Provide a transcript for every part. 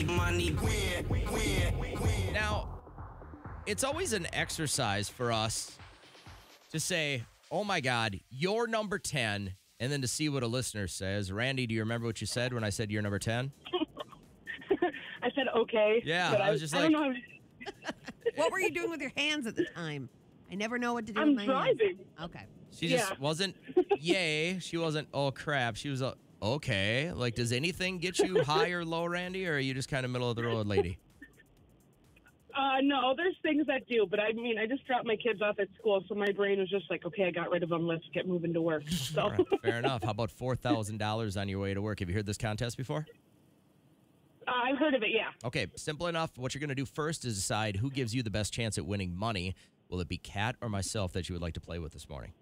Money, win. Now, it's always an exercise for us to say, oh my God, you're number 10, and then to see what a listener says. Randy, do you remember what you said when I said you're number 10? I said okay. Yeah, but I was just like, I don't know. What were you doing with your hands at the time? I never know what to do I'm with my driving. hands. Okay. she just wasn't, yay. She wasn't, oh crap. She was, okay. Like, does anything get you high or low, Randy, or are you just kind of middle of the road lady? No, there's things that do, but I mean, I just dropped my kids off at school, so my brain was just like, okay, I got rid of them. Let's get moving to work. So All right, fair enough. How about $4,000 on your way to work? Have you heard this contest before? I've heard of it, yeah. Okay, simple enough. What you're going to do first is decide who gives you the best chance at winning money. Will it be Kat or myself that you would like to play with this morning?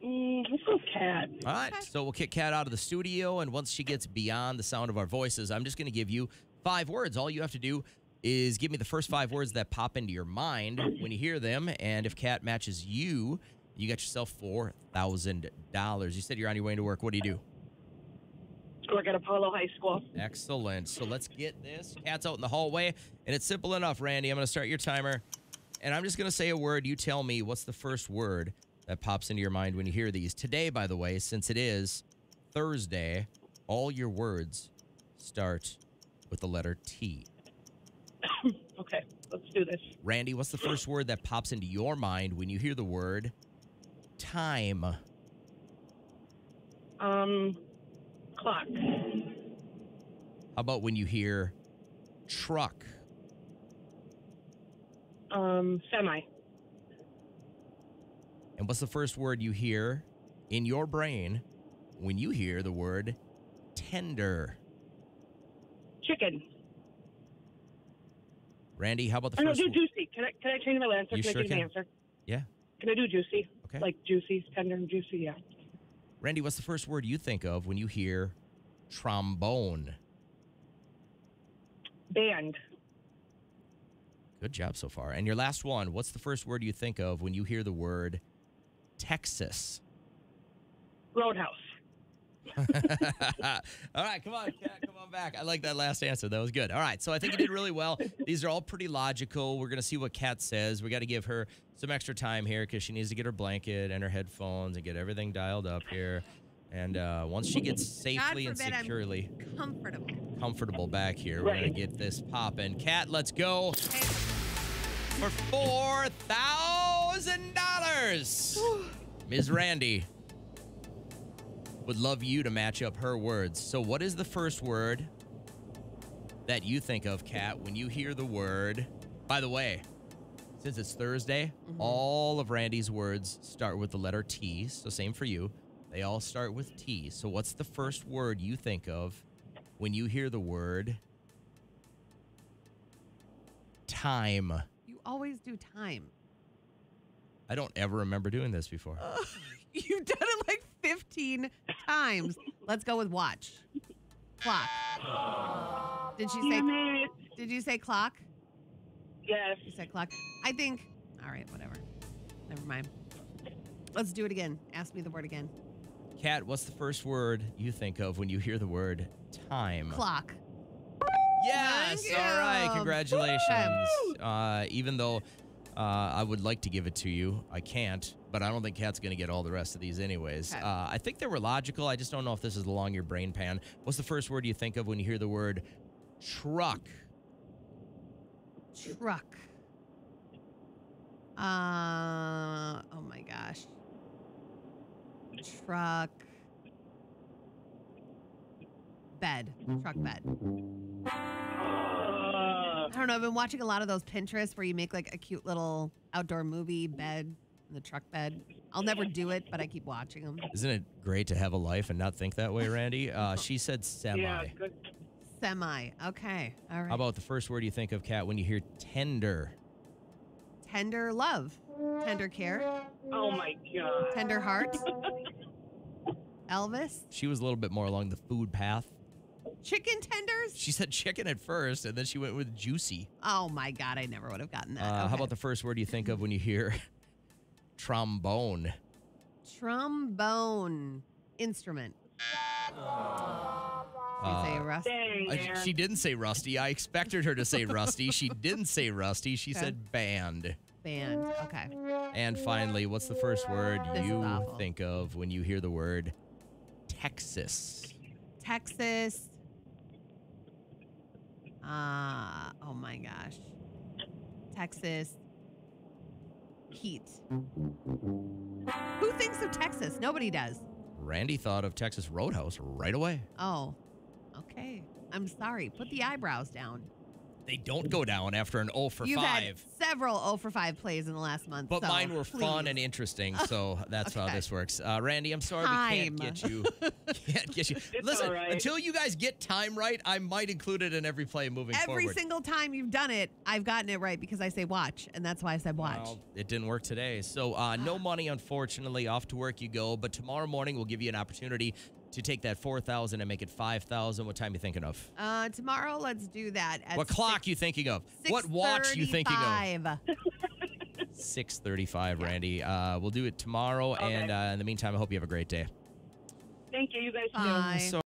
Let's go Cat. All right, so we'll kick Kat out of the studio, and once she gets beyond the sound of our voices, I'm just going to give you 5 words. All you have to do is give me the first 5 words that pop into your mind when you hear them, and if Kat matches you, you got yourself $4,000. You said you're on your way to work. What do you do? Work at Apollo High School. Excellent. So let's get this. Kat's out in the hallway, and it's simple enough, Randy. I'm going to start your timer, and I'm just going to say a word. You tell me what's the first word that pops into your mind when you hear these. Today, by the way, since it is Thursday, all your words start with the letter T. Okay, let's do this. Randy, what's the first word that pops into your mind when you hear the word time? Clock. How about when you hear truck? Semi. And what's the first word you hear in your brain when you hear the word tender? Chicken. Randy, how about the No, first do word? juicy. Can I change my answer? You Can sure I change my can. answer? Yeah. Can I do juicy? Okay. Like juicy, tender, and juicy, yeah. Randy, what's the first word you think of when you hear trombone? Band. Good job so far. And your last one, what's the first word you think of when you hear the word Texas? Roadhouse. All right, come on, Kat, come on back. I like that last answer. That was good. All right, so I think you did really well. These are all pretty logical. We're going to see what Kat says. We got to give her some extra time here because she needs to get her blanket and her headphones and get everything dialed up here. And once she gets safely and God forbid securely I'm comfortable back here, we're going to get this popping. Kat, let's go for $4,000. Ms. Randy would love you to match up her words. So what is the first word that you think of, Kat, when you hear the word? By the way, since it's Thursday, all of Randy's words start with the letter T, so same for you. They all start with T. So what's the first word you think of when you hear the word time? You always do time. I don't ever remember doing this before. You've done it like 15 times. Let's go with watch. Clock. Did you say clock? Yes. You said clock. I think, all right, whatever. Never mind. Let's do it again. Ask me the word again. Kat, what's the first word you think of when you hear the word time? Clock. Yes. Thank you. All right. Congratulations. Even though I would like to give it to you, I can't. But I don't think Kat's going to get all the rest of these anyways. Okay. I think they were logical. I just don't know if this is along your brain pan. What's the first word you think of when you hear the word truck? Truck. Oh my gosh. Truck. Bed. Truck bed. I don't know. I've been watching a lot of those Pinterest where you make like a cute little outdoor movie bed in the truck bed. I'll never do it, but I keep watching them. Isn't it great to have a life and not think that way, Randy? She said semi. Yeah, good. Semi. Okay. All right. How about the first word you think of, Kat, when you hear tender? Tender love. Tender care. Oh, my God. Tender heart. Elvis. She was a little bit more along the food path. Chicken tenders. She said chicken at first, and then she went with juicy. Oh my God. I never would have gotten that. How Okay. about the first word you think of when you hear trombone? Trombone. Instrument. You say Rusty. Dang, man. She didn't say Rusty. I expected her to say Rusty. She didn't say Rusty. She said band. Band. Okay. And finally, what's the first word This is you awful. think of when you hear the word Texas? Texas. Oh my gosh. Texas. Heat. Who thinks of Texas? Nobody does. Randy thought of Texas Roadhouse right away. Oh, okay. I'm sorry. Put the eyebrows down. They don't go down after an 0 for You've 5. had several 0 for 5 plays in the last month. But so mine were fun please. and interesting, so that's how Okay. this works. Randy, I'm sorry we Time. can't get you. Can't get you. It's Listen, all right. until you guys get time right, I might include it in every play moving Every forward. single time you've done it, I've gotten it right because I say watch, and that's why I said watch. Well, it didn't work today. So no money, unfortunately. Off to work you go. But tomorrow morning, we'll give you an opportunity to take that 4,000 and make it 5,000. What time you thinking of? Tomorrow, let's do that. At What clock you thinking of? What watch you thinking of? 6:35. 6:35, Randy. We'll do it tomorrow. Okay. And in the meantime, I hope you have a great day. Thank you. You guys too. Bye. So